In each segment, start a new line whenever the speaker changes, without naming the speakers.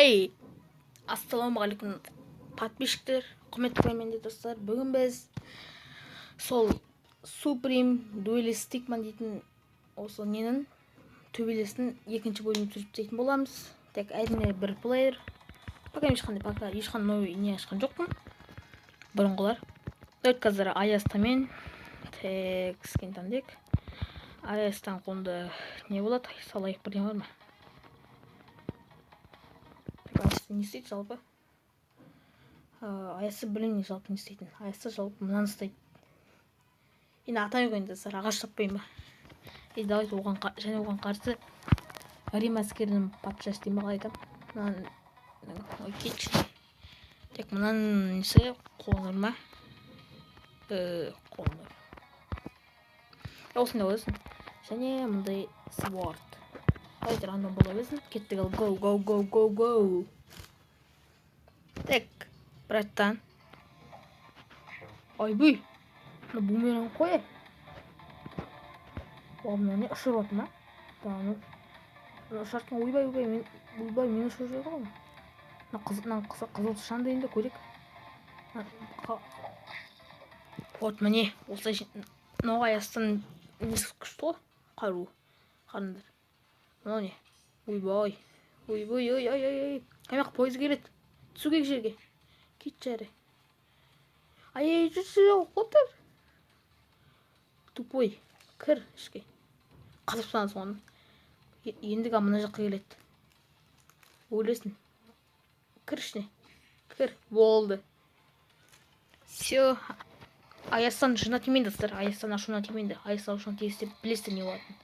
Эй, ассалаумағалейкум подписчиктер, құрметті көрермендер достар. Бүгін біз сол Supreme Duelist Stickman дейтін осы ненің төбелестің екінші бөлімін түсіріп боламыз. Тек әрине бір плеер. Пока ешқандай новый не ашқан жоқпын. Бұрынғылар. Дәл қазір Аястамен тек скентандек. Аястан қолында не болады? Салайық бірден бар ма? Не істейді жалпы? Аясы білімне жалпы не істейтін. Аясы жалпы мынаны істейді. Енді атай қойында сар ағаш таппайын ба? Давайте оған қарсы Рим әскерінің патшасы дейін ба айтам. Мынаны кетші. Тек мынаның несі қоныр ма? Қоныр. Осында болсын. Және мұндай свард. Давайте рандом бола берсін. Кеттік ал. Go. Тек, браттан. Айбүй. Бұл менің қой. Мына не ұшырып отыр ма? Ұшартқан ойбай мен ұшырып жатыр ғой. Қызыл шандайында көрек. Вот міне, осылай Ноғаястың несі күшті ғой. Қару. Қарындар. Мынау не? Ойбай. Қаймақ пойыз келеді. Түсу керек жерге. Кет жәрі. Ай, жүрсі отыр. Тупой. Кір ішке. Қазақстан соңын. Ендігі мына жаққа келеді. Өлесін. Кір ішіне. Кір. Болды. Все. Аястан шына тимейді, достар. Аястан ашуына тимейді. Аястан ашуына тиесте білесті не болатын.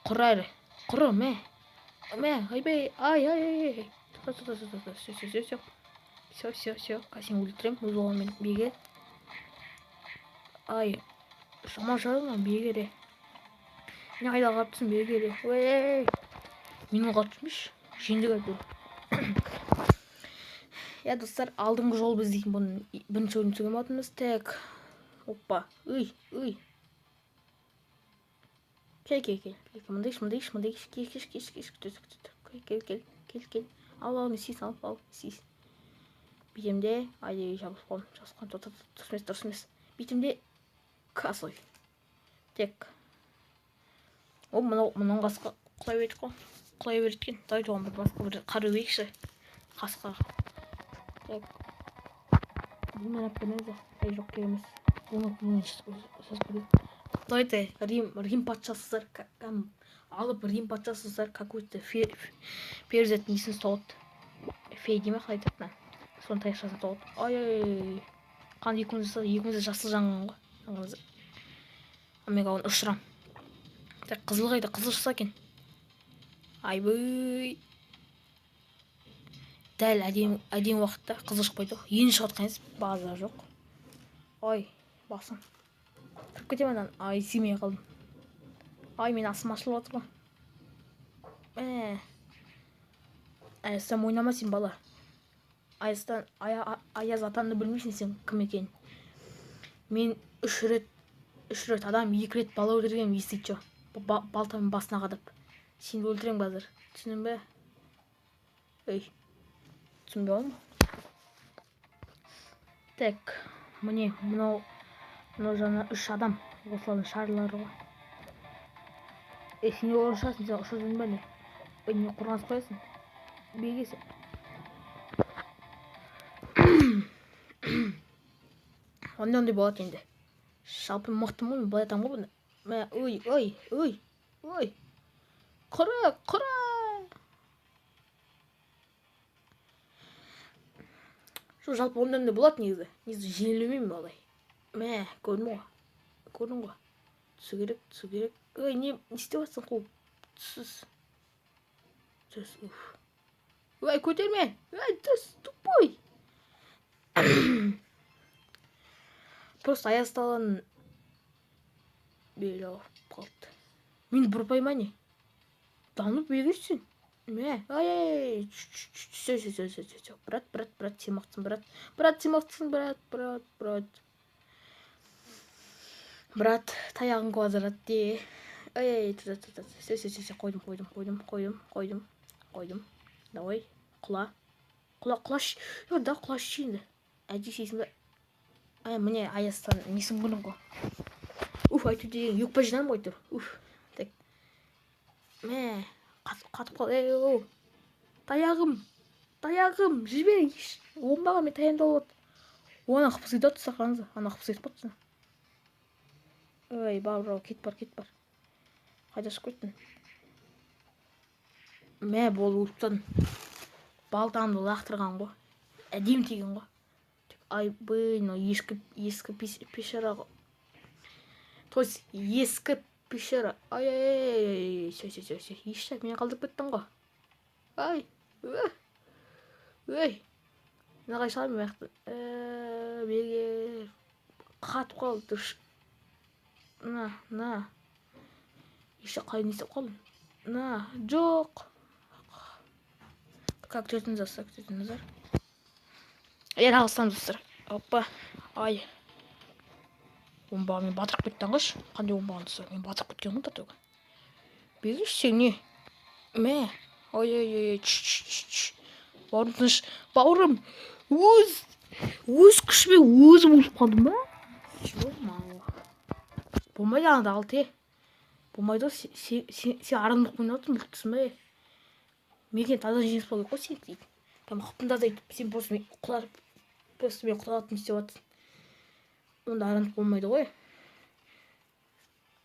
Құр әрі. Құры, мә. Айбай. Ай. Все. Касен өлтірем. Өз оғымен беге. Ай. Шама жарына бегере. Мен қайда қаптысын бегере. Менің қаптымыш. Жендік айтып. Я, достар, алдыңғы жол біз дейтін бұның бірінші өлім түсіген батымыз. Тек. Оппа. Үй. Кел. Мындайш. Кел. Ал, сис, ал, сис. Бетімде, айдегі жабысқан, дұрыс емес. Бетімде, касой. Тек. Мұның қасқа құлай беріткен. Дай туған бір басқа бір қару бекші. Қасқа. Тек. Бұл мен әппенеді. Ай, жоқ керемес. Бұны сөз көреді. Дайте, Рим патшасыздар. Алып Рим патшасыздар. Какой-то перзет несін ұстауыт. Фей деме қалай айтатына. Соны таяқшасын ұстауыт. Ай. Қанды екімізді жасыл жаңғын ғой. Мен қауын ұшырам. Тек қызыл қайда, қызыл шықса екен. Айбөй. Дәл әдем уақытта қызыл шықпайды. Ені шығатқаныз база жоқ. Ай, басым. Тұрып кетем анан. Ай, сүймей қалдым. Ай, мен асым ашылып отыр ғой. Аястан ойнамасың бала. Аяз атанды білмейсің сен кім екен. Мен үш рет адам 2 рет бала өлтіргенім естейді жо. Балтамен басына қадап. Сен өлтірем базыр. Түсінім бе? Түсінбе ол ма? Тек, міне, мынау жаңа 3 адам. Осылардың шарлары ғой. Сен орышасың, сен ұшырдың ба не? Не қорғаныс қоясың? Бегесі. Ондай болады енді. Жалпы мықтым ғой, мен былай атам ғой бұны. Ой. Құра. Жалпы ондай болады негізі. Негізі жеңілмеймін балай. Көрдің ғой. Түсу керек. Ой, не істеп жатсың қол? Түс. Ой, көтерме. Түс, тупой. Просто аясталан бел алып қалды. Мен бұрпай ма не? Данып бегірсің. Ай. Все. Брат, сен мақтысың, брат. Таяғын квадрат де. Ай, все. Қойдым. Давай. құлаш. Да, құлаш енді. Әже сейсің бе? Міне Аястан несін күнің ғой. Айту деген юкпа жинам ғой тұр. Так. Мә, қатып қал. Таяғым, жібер. Оңбаға мен таянды олады. Оны қыпыз кетіп отыр сақыраңызы. Ана қыпыз кетіп отыр. Бар, кет бар. Қайда шығып кеттің? Мә, бол ұлттан. Балтамды лақтырған ғой. Әдем теген ғой. Ескі пешера ғой. То есть, ескі пешера. Ешті, мен қалдырып кеттің ғой. Нағай шалайым мәқтін. Берге қатып қалды. На. Ешті қайын естіп қалдым. Жоқ. Как төтін назар. Ағыстан достар. Опа. Оңбаға мен батырып кеттен қыш. Қандай оңбаған достар. Мен батырып кеткен ғой татуға. Безіш сен не? Мә. Бауырым тыныш. Бауырым. Өз күшіме өзім өліп қалдым ба? Болмайды аңда алты. Болмайды сен арандық ойнатың бұқтысың ба? Мекен таза жеңіс болу қой сен дейді. Там қыпында айтып, сен просто мен құтылатын істеп атсың. Онда арандық болмайды ғой.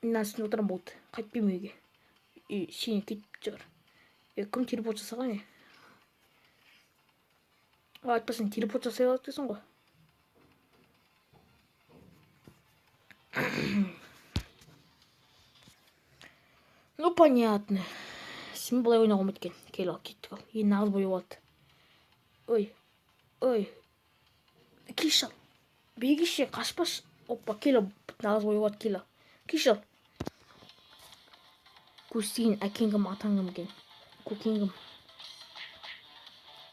Мен үстінде отырам болды. Қайтпейм үйге. Сен кетіп жүр. Кім телепорт жасаған не? Айтпасың телепорт жасай алады дейсің ғой. Ну, понятно. Сен бұлай ойнауға ұмыткен. Кел ал, кеттік ал. Ең нағыз бой болады. Кеш ал. Бегеше, қашпаш. Опа, кел ал. Нағыз бой болады, кел ал. Кеш ал. Көстеген әкенгім, атаңғым кен. Көкенгім.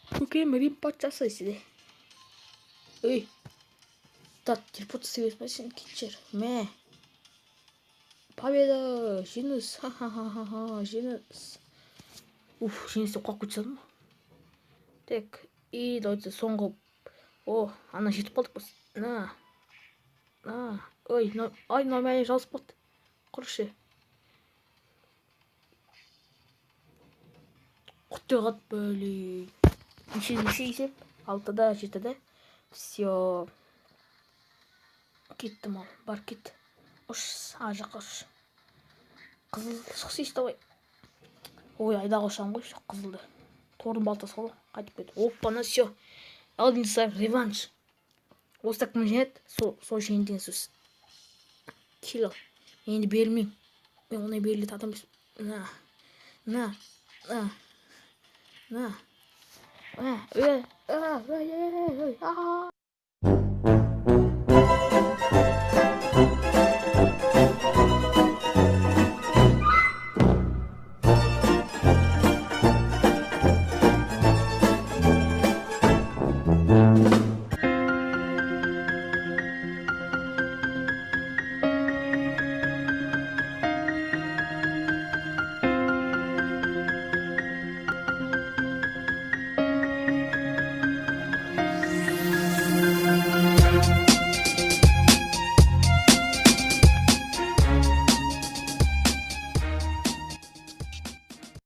Көкем рим патшасы сиде. Телепорт жасай берсін сен кетшер. Мә. Победа, жеңіс. Жеңіс. Жеңісті қуақ көтсадым. Так, давайте соңғы. Ана жетіп қалдық біз. Нормально жалысып қалды. Құрышы. Құттығат бөлі. Неше есеп? 6-да, 7-да. Все. Кеттім ал. Бар кет. Жаққа ұш. Қызыл шықсы ешті ғой. Айдағы ұшам ғой. Қызылды. Торын балтасы ғой. Қайтып кет. Оппана, все. Алдыңызда реванш. Осы так жеңеді. Сол жеңдеген сөз. Кел ал. Енді бермейм. Мен онай берілет адам емес. На.